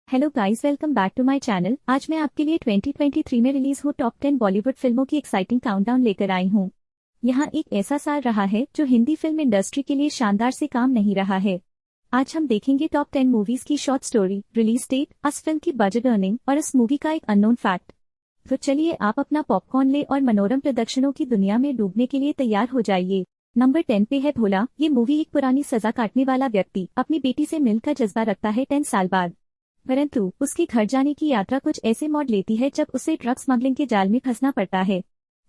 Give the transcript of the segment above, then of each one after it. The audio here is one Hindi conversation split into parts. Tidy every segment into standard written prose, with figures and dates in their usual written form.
Hello guys, welcome back to my channel. आज मैं आपके लिए 2023 में रिलीज हुई टॉप 10 बॉलीवुड फिल्मों की एक्साइटिंग काउंटडाउन लेकर आई हूँ। यहाँ एक ऐसा साल रहा है जो हिंदी फिल्म इंडस्ट्री के लिए शानदार से काम नहीं रहा है। आज हम देखेंगे टॉप 10 मूवीज की शॉर्ट स्टोरी, रिलीज डेट, इस फिल्म की बजट अर्निंग और इस मूवी का एक अननोन फैक्ट। तो चलिए आप अपना पॉपकॉर्न ले और मनोरम प्रोडक्शनों की दुनिया में डूबने के लिए तैयार हो जाइए। नंबर 10 पे है भोला। ये मूवी एक पुरानी सजा काटने वाला व्यक्ति अपनी बेटी से मिलकर जज्बा रखता है 10 साल बाद, परंतु उसके घर जाने की यात्रा कुछ ऐसे मोड़ लेती है जब उसे ड्रग स्मगलिंग के जाल में फंसना पड़ता है।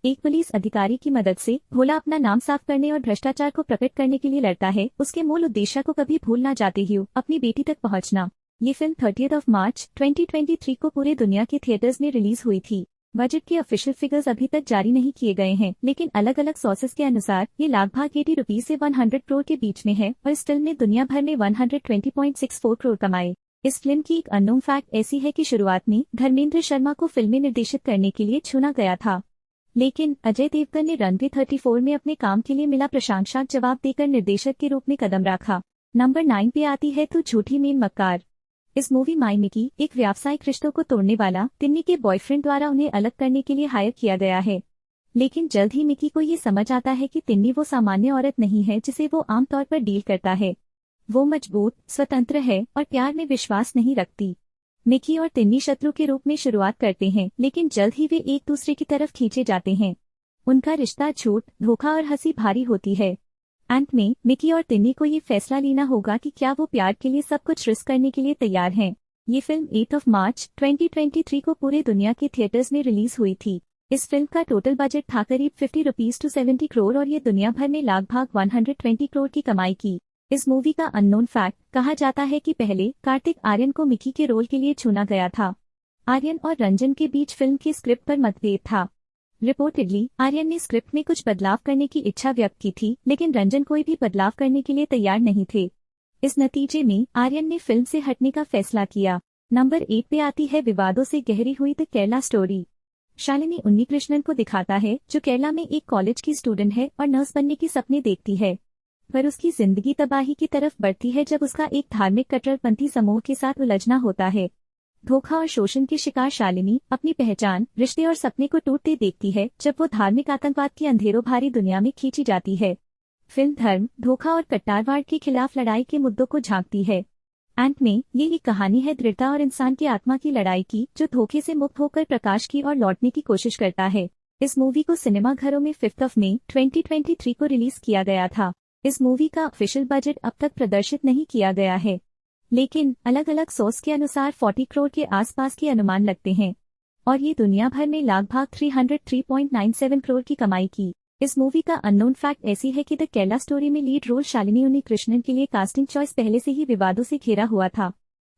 एक पुलिस अधिकारी की मदद से भोला अपना नाम साफ करने और भ्रष्टाचार को प्रकट करने के लिए लड़ता है, उसके मूल उद्देश्य को कभी भूल ना जाते हुए अपनी बेटी तक पहुंचना। ये फिल्म 30 मार्च 2023 को पूरे दुनिया के थिएटर्स में रिलीज हुई थी। बजट के ऑफिशियल फिगर्स अभी तक जारी नहीं किए गए हैं, लेकिन अलग अलग सोर्सेज के अनुसार ये लगभग 80 रुपीज से 100 करोड़ के बीच में है और इस फिल्म ने दुनिया भर में 120.64 करोड़ कमाए। इस फिल्म की एक अननोन फैक्ट ऐसी है कि शुरुआत में धर्मेंद्र शर्मा को फिल्में निर्देशित करने के लिए चुना गया था, लेकिन अजय देवगन ने रनवे 34 में अपने काम के लिए मिला प्रशंसक जवाब देकर निर्देशक के रूप में कदम रखा। नंबर 9 पे आती है तू झूठी मीन मक्कार। इस मूवी माई मिकी एक व्यावसायिक रिश्तों को तोड़ने वाला तिन्नी के बॉयफ्रेंड द्वारा उन्हें अलग करने के लिए हायर किया गया है, लेकिन जल्द ही मिकी को ये समझ आता है कि तिन्नी वो सामान्य औरत नहीं है जिसे वो आमतौर पर डील करता है। वो मजबूत, स्वतंत्र है और प्यार में विश्वास नहीं रखती। मिकी और तिन्नी शत्रु के रूप में शुरुआत करते हैं, लेकिन जल्द ही वे एक दूसरे की तरफ खींचे जाते हैं। उनका रिश्ता झूठ, धोखा और हंसी भारी होती है। अंत में मिकी और तिन्नी को ये फैसला लेना होगा कि क्या वो प्यार के लिए सब कुछ रिस्क करने के लिए तैयार हैं। ये फिल्म 8 मार्च 2023 को पूरे दुनिया के थिएटर्स में रिलीज हुई थी। इस फिल्म का टोटल बजट था करीब 50 रुपीज टू 70 करोड़ और ये दुनिया भर में लगभग 120 करोड़ की कमाई की। इस मूवी का अननोन फैक्ट, कहा जाता है कि पहले कार्तिक आर्यन को मिकी के रोल के लिए चुना गया था। आर्यन और रंजन के बीच फिल्म की स्क्रिप्ट पर मतभेद था। रिपोर्टेडली आर्यन ने स्क्रिप्ट में कुछ बदलाव करने की इच्छा व्यक्त की थी, लेकिन रंजन कोई भी बदलाव करने के लिए तैयार नहीं थे। इस नतीजे में आर्यन ने फिल्म से हटने का फैसला किया। नंबर 8 पे आती है विवादों से गहरी हुई द केरला स्टोरी। शालिनी उन्नीकृष्णन को दिखाता है जो केरला में एक कॉलेज की स्टूडेंट है और नर्स बनने की सपने देखती है, पर उसकी जिंदगी तबाही की तरफ बढ़ती है जब उसका एक धार्मिक कट्टरपंथी समूह के साथ उलझना होता है। धोखा और शोषण की शिकार शालिनी अपनी पहचान, रिश्ते और सपने को टूटते देखती है जब वो धार्मिक आतंकवाद की अंधेरों भारी दुनिया में खींची जाती है। फिल्म धर्म, धोखा और कट्टरवाद के खिलाफ लड़ाई के मुद्दों को झांकती है। अंत में ये एक कहानी है दृढ़ता और इंसान की आत्मा की लड़ाई की, जो धोखे से मुक्त होकर प्रकाश की ओर लौटने की कोशिश करता है। इस मूवी को सिनेमाघरों में 5 मई 2023 को रिलीज किया गया था। इस मूवी का ऑफिशियल बजट अब तक प्रदर्शित नहीं किया गया है, लेकिन अलग अलग सोर्स के अनुसार 40 करोड़ के आसपास के अनुमान लगते हैं और ये दुनिया भर में लगभग 303.97 करोड़ की कमाई की। इस मूवी का अननोन फैक्ट ऐसी है कि द केरला स्टोरी में लीड रोल शालिनी उन्नीकृष्णन के लिए कास्टिंग चॉइस पहले से ही विवादों से घिरा हुआ था।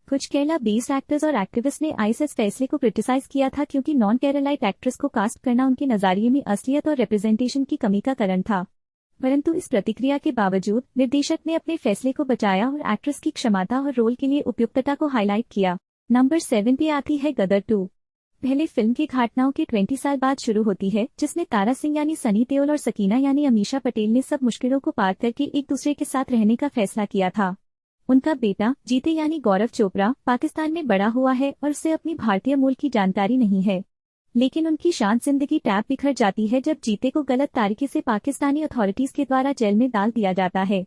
कुछ केरला बेस्ड एक्टर्स और एक्टिविस्ट ने इस फैसले को क्रिटिसाइज किया था, क्योंकि नॉन केरलाइट एक्ट्रेस को कास्ट करना उनके नजरिए में असलियत और रिप्रेजेंटेशन की कमी का कारण था। परंतु इस प्रतिक्रिया के बावजूद निर्देशक ने अपने फैसले को बचाया और एक्ट्रेस की क्षमता और रोल के लिए उपयुक्तता को हाईलाइट किया। नंबर 7 पे आती है गदर 2। पहले फिल्म की घटनाओं के 20 साल बाद शुरू होती है, जिसमें तारा सिंह यानी सनी देओल और सकीना यानी अमीषा पटेल ने सब मुश्किलों को पार करके एक दूसरे के साथ रहने का फैसला किया था। उनका बेटा जीते यानी गौरव चोपड़ा पाकिस्तान में बड़ा हुआ है और उससे अपनी भारतीय मूल की जानकारी नहीं है, लेकिन उनकी शांत जिंदगी टैप बिखर जाती है जब जीते को गलत तरीके से पाकिस्तानी अथॉरिटीज के द्वारा जेल में डाल दिया जाता है।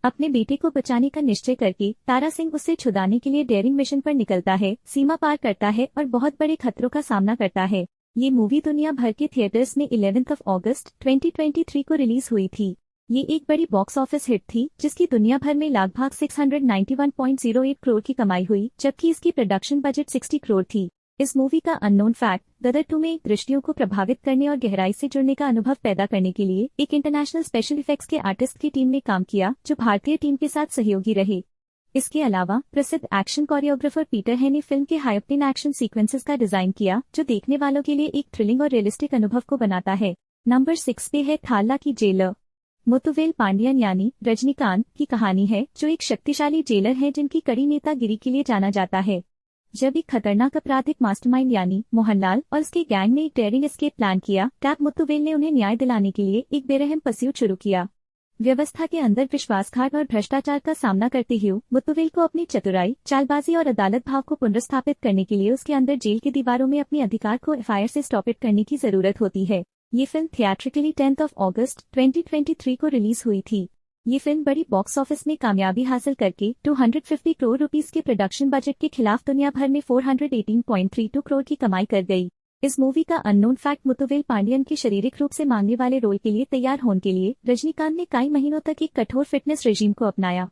अपने बेटे को बचाने का निश्चय करके तारा सिंह उससे छुड़ाने के लिए डेयरिंग मिशन पर निकलता है, सीमा पार करता है और बहुत बड़े खतरों का सामना करता है। ये मूवी दुनिया भर के थिएटर्स में 11 अगस्त 2023 को रिलीज हुई थी। ये एक बड़ी बॉक्स ऑफिस हिट थी, जिसकी दुनिया भर में लगभग 691.08 करोड़ की कमाई हुई, जबकि इसकी प्रोडक्शन बजट 60 करोड़ थी। इस मूवी का अननोन फैक्ट, गदर 2 में दृष्टियों को प्रभावित करने और गहराई से जुड़ने का अनुभव पैदा करने के लिए एक इंटरनेशनल स्पेशल इफेक्ट्स के आर्टिस्ट की टीम ने काम किया, जो भारतीय टीम के साथ सहयोगी रहे। इसके अलावा प्रसिद्ध एक्शन कोरियोग्राफर पीटर है ने फिल्म के हाई-ऑक्टेन एक्शन सीक्वेंसेस का डिजाइन किया, जो देखने वालों के लिए एक थ्रिलिंग और रियलिस्टिक अनुभव को बनाता है। नंबर 6 पे है थाला की जेलर। मुथुवेल पांडियन यानी रजनीकांत की कहानी है, जो एक शक्तिशाली जेलर है जिनकी कड़ी नेतागिरी के लिए जाना जाता है। जब एक खतरनाक आपराधिक मास्टरमाइंड यानी मोहनलाल और उसके गैंग ने एक डेयरिंग एस्केप प्लान किया, टैप मुथुवेल ने उन्हें न्याय दिलाने के लिए एक बेरहम पसूट शुरू किया। व्यवस्था के अंदर विश्वासघात और भ्रष्टाचार का सामना करते हुए मुत्तुवेल को अपनी चतुराई, चालबाजी और अदालत भाव को पुनर्स्थापित करने के लिए उसके अंदर जेल की दीवारों में अपने अधिकार को एफआईआर से स्टॉप इट करने की जरूरत होती है। ये फिल्म थिएट्रिकली 10 अगस्त 2023 को रिलीज हुई थी। ये फिल्म बड़ी बॉक्स ऑफिस में कामयाबी हासिल करके 250 करोड़ रुपीस के प्रोडक्शन बजट के खिलाफ दुनिया भर में 418.32 करोड़ की कमाई कर गई। इस मूवी का अननोन फैक्ट, मुत्तुवेल पांडियन के शारीरिक रूप से मांगने वाले रोल के लिए तैयार होने के लिए रजनीकांत ने कई महीनों तक एक कठोर फिटनेस रेजिम को अपनाया।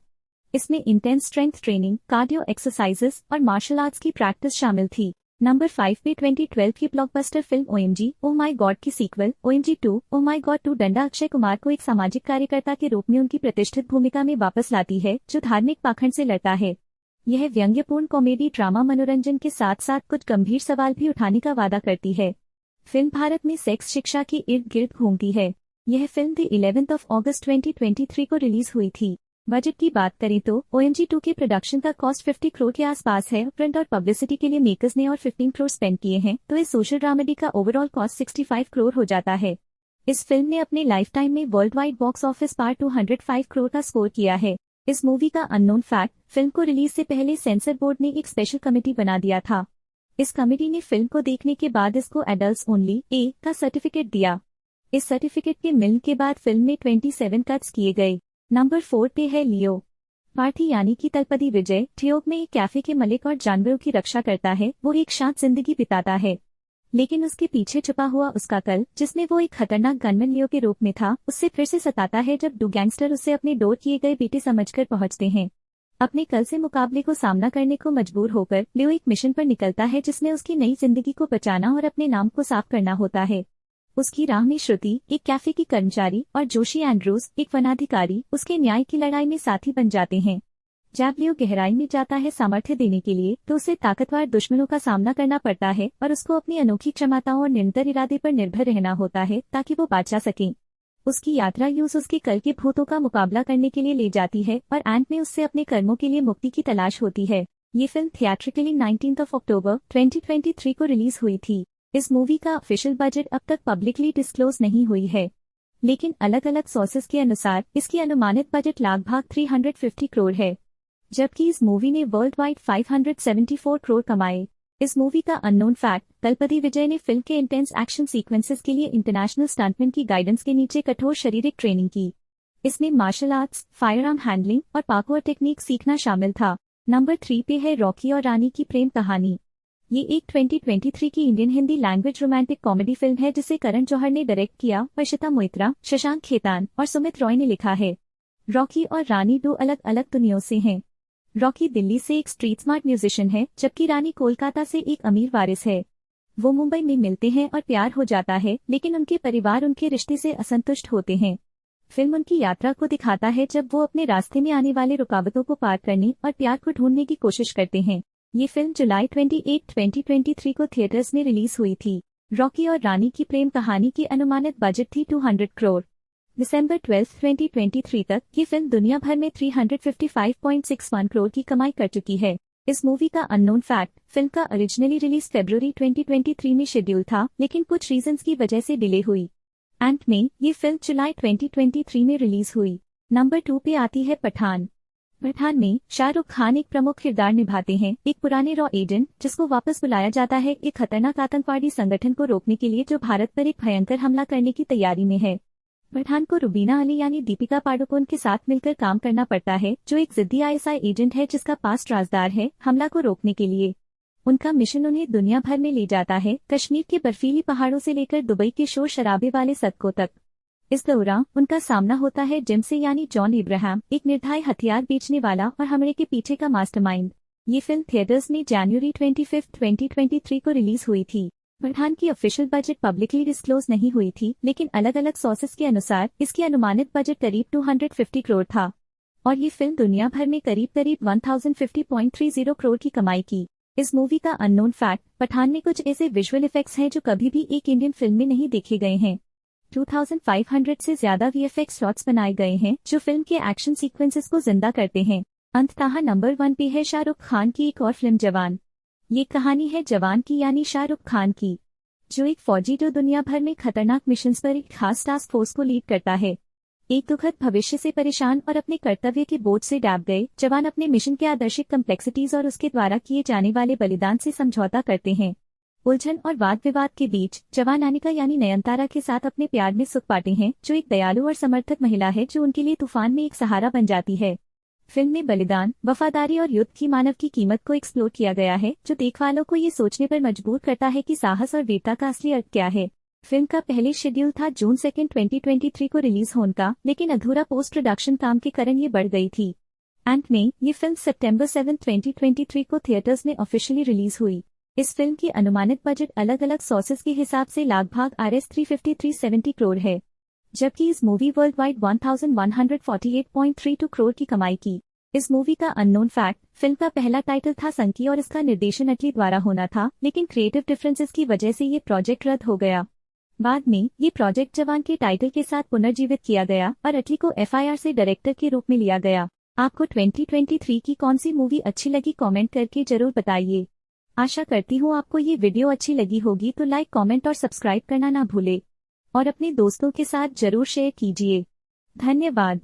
इसमें intense strength training, cardio exercises और मार्शल आर्ट्स की प्रैक्टिस शामिल थी। नंबर 5 पे 2012 की blockbuster film OMG oh my god की sequel OMG 2 oh my god 2 डंडा अक्षय कुमार को एक सामाजिक कार्यकर्ता के रूप में उनकी प्रतिष्ठित भूमिका में वापस लाती है, जो धार्मिक पाखंड से लड़ता है। यह व्यंग्यपूर्ण कॉमेडी ड्रामा मनोरंजन के साथ साथ कुछ गंभीर सवाल भी उठाने का वादा करती है। फिल्म भारत में सेक्स शिक्षा के इर्द गिर्द घूमती है। यह फिल्म 11 अगस्त 2023 को रिलीज हुई थी। बजट की बात करें तो ओएमजी 2 के प्रोडक्शन का कॉस्ट 50 करोड़ के आसपास है। प्रिंट और पब्लिसिटी के लिए मेकर्स ने और 15 करोड़ स्पेंड किए हैं, तो इस सोशल ड्रामेडी का ओवरऑल कॉस्ट 65 करोड़ हो जाता है। इस फिल्म ने अपने लाइफ टाइम में वर्ल्ड वाइड बॉक्स ऑफिस पर 205 करोड़ का स्कोर किया है। इस मूवी का अननोन फैक्ट, फिल्म को रिलीज से पहले सेंसर बोर्ड ने एक स्पेशल कमेटी बना दिया था। इस कमेटी ने फिल्म को देखने के बाद इसको एडल्ट्स ओनली ए का सर्टिफिकेट दिया। इस सर्टिफिकेट के मिलने के बाद फिल्म में 27 कट्स किए गए। नंबर 4 पे है लियो। पार्थी यानी कि तलपति विजय ठियोग में एक कैफे के मालिक और जानवरों की रक्षा करता है। वो एक शांत जिंदगी बिताता है, लेकिन उसके पीछे छुपा हुआ उसका कल, जिसमें वो एक खतरनाक गनमैन लियो के रूप में था, उससे फिर से सताता है जब दो गैंगस्टर उससे अपने डोर किए गए बेटे समझकर पहुंचते हैं। अपने कल से मुकाबले को सामना करने को मजबूर होकर लियो एक मिशन पर निकलता है, जिसमें उसकी नई जिंदगी को बचाना और अपने नाम को साफ करना होता है। उसकी राह में श्रुति, एक कैफे की कर्मचारी, और जोशी एंड्रूज, एक वनाधिकारी, उसके न्याय की लड़ाई में साथी बन जाते हैं। जब लियो गहराई में जाता है सामर्थ्य देने के लिए, तो उसे ताकतवर दुश्मनों का सामना करना पड़ता है और उसको अपनी अनोखी क्षमताओं और निरंतर इरादे पर निर्भर रहना होता है ताकि वो बचा सके। उसकी यात्रा यूज उसके कल के भूतों का मुकाबला करने के लिए ले जाती है और अंत में उससे अपने कर्मों के लिए मुक्ति की तलाश होती है। ये फिल्म थिएट्रिकली 19 अक्टूबर 2023 को रिलीज हुई थी। इस मूवी का ऑफिशियल बजट अब तक पब्लिकली डिस्क्लोज नहीं हुई है, लेकिन अलग अलग सोर्सेज के अनुसार इसकी अनुमानित बजट लगभग 350 करोड़ है, जबकि इस मूवी ने वर्ल्ड वाइड 574 करोड़ कमाए। इस मूवी का अननोन फैक्ट, तलपति विजय ने फिल्म के इंटेंस एक्शन सीक्वेंसेस के लिए इंटरनेशनल स्टंटमैन की गाइडेंस के नीचे कठोर शारीरिक ट्रेनिंग की। इसमें martial arts, fire arm handling और पार्कोर टेक्निक सीखना शामिल था। नंबर 3 पे है रॉकी और रानी की प्रेम कहानी। ये एक 2023 की Indian Hindi language romantic comedy film है, जिसे करण जौहर ने डायरेक्ट किया और शिता मोइत्रा, शशांक खेतान और सुमित रॉय ने लिखा है। रॉकी और रानी दो अलग अलग दुनियाओं से हैं। रॉकी दिल्ली से एक स्ट्रीट स्मार्ट म्यूजिशियन है, जबकि रानी कोलकाता से एक अमीर वारिस है। वो मुंबई में मिलते हैं और प्यार हो जाता है, लेकिन उनके परिवार उनके रिश्ते से असंतुष्ट होते हैं। फिल्म उनकी यात्रा को दिखाता है जब वो अपने रास्ते में आने वाले रुकावटों को पार करने और प्यार को ढूंढने की कोशिश करते हैं। ये फिल्म जुलाई 28, 2023 को थिएटर्स में रिलीज हुई थी। रॉकी और रानी की प्रेम कहानी की अनुमानित बजट थी 200 करोड़। दिसंबर 12, 2023 तक ये फिल्म दुनिया भर में 355.61 करोड़ की कमाई कर चुकी है। इस मूवी का अननोन फैक्ट, फिल्म का ओरिजिनली रिलीज फरवरी 2023 में शेड्यूल था, लेकिन कुछ रीजंस की वजह से डिले हुई। अंत में ये फिल्म जुलाई 2023 में रिलीज हुई। नंबर 2 पे आती है पठान। पठान में शाहरुख खान एक प्रमुख किरदार निभाते हैं, एक पुराने रॉ एजेंट जिसको वापस बुलाया जाता है एक खतरनाक आतंकवादी संगठन को रोकने के लिए, जो भारत पर एक भयंकर हमला करने की तैयारी में है। पठान को रुबीना अली यानी दीपिका पाडुकोन के साथ मिलकर काम करना पड़ता है, जो एक जिद्दी आईएसआई एजेंट है जिसका पास्ट राजदार है हमला को रोकने के लिए। उनका मिशन उन्हें दुनिया भर में ले जाता है, कश्मीर के बर्फीली पहाड़ों से लेकर दुबई के शोर शराबे वाले सड़कों तक। इस दौरान उनका सामना होता है जिम से यानी जॉन इब्राहिम, एक निर्दयी हथियार बेचने वाला और हमले के पीछे का मास्टरमाइंड। ये फिल्म थिएटर्स में जनवरी 25, 2023 को रिलीज हुई थी। पठान की ऑफिशियल बजट पब्लिकली डिस्क्लोज नहीं हुई थी, लेकिन अलग अलग सोर्सेज के अनुसार इसकी अनुमानित बजट करीब 250 करोड़ था और ये फिल्म दुनिया भर में करीब 1050.30 करोड़ की कमाई की। इस मूवी का अननोन फैक्ट, पठान में कुछ ऐसे विजुअल इफेक्ट्स हैं जो कभी भी एक इंडियन फिल्म में नहीं देखे गए हैं। 2500 से ज्यादा वीएफएक्स शॉट्स बनाए गए हैं जो फिल्म के एक्शन सीक्वेंसेस को जिंदा करते हैं। अंततः नंबर 1 पे है शाहरुख खान की एक और फिल्म जवान। ये कहानी है जवान की यानी शाहरुख खान की, जो एक फौजी जो दुनिया भर में खतरनाक मिशंस पर एक खास टास्क फोर्स को लीड करता है। एक दुखद भविष्य से परेशान और अपने कर्तव्य के बोझ से डूब गए जवान अपने मिशन के आदर्शिक कम्प्लेक्सिटीज और उसके द्वारा किए जाने वाले बलिदान से समझौता करते हैं। उलझन और वाद विवाद के बीच जवान अनिका यानी नयनतारा के साथ अपने प्यार में सुख पाते हैं, जो एक दयालु और समर्थक महिला है जो उनके लिए तूफान में एक सहारा बन जाती है। फिल्म में बलिदान, वफादारी और युद्ध की मानव की कीमत को एक्सप्लोर किया गया है, जो देखवालों को ये सोचने पर मजबूर करता है कि साहस और वीरता का असली अर्थ क्या है। फिल्म का पहले शेड्यूल था जून 2, 2023 को रिलीज होने का, लेकिन अधूरा पोस्ट प्रोडक्शन काम के कारण ये बढ़ गई थी। अंत में ये फिल्म सितंबर 7, 2023 को थिएटर्स में ऑफिशियली रिलीज हुई। इस फिल्म की अनुमानित बजट अलग अलग सोर्सेज के हिसाब से लगभग Rs 350-370 करोड़ है, जबकि इस मूवी वर्ल्ड वाइड 1148.32 करोड़ की कमाई की। इस मूवी का अननोन फैक्ट, फिल्म का पहला टाइटल था संकी और इसका निर्देशन अटली द्वारा होना था, लेकिन क्रिएटिव डिफरेंसेस की वजह से ये प्रोजेक्ट रद्द हो गया। बाद में ये प्रोजेक्ट जवान के टाइटल के साथ पुनर्जीवित किया गया और अटली को FIR से डायरेक्टर के रूप में लिया गया। आपको 2023 की कौन सी मूवी अच्छी लगी कमेंट करके जरूर बताइए। आशा करती हूँ आपको ये वीडियो अच्छी लगी होगी, तो लाइक, कमेंट और सब्सक्राइब करना ना भूले और अपने दोस्तों के साथ जरूर शेयर कीजिए। धन्यवाद।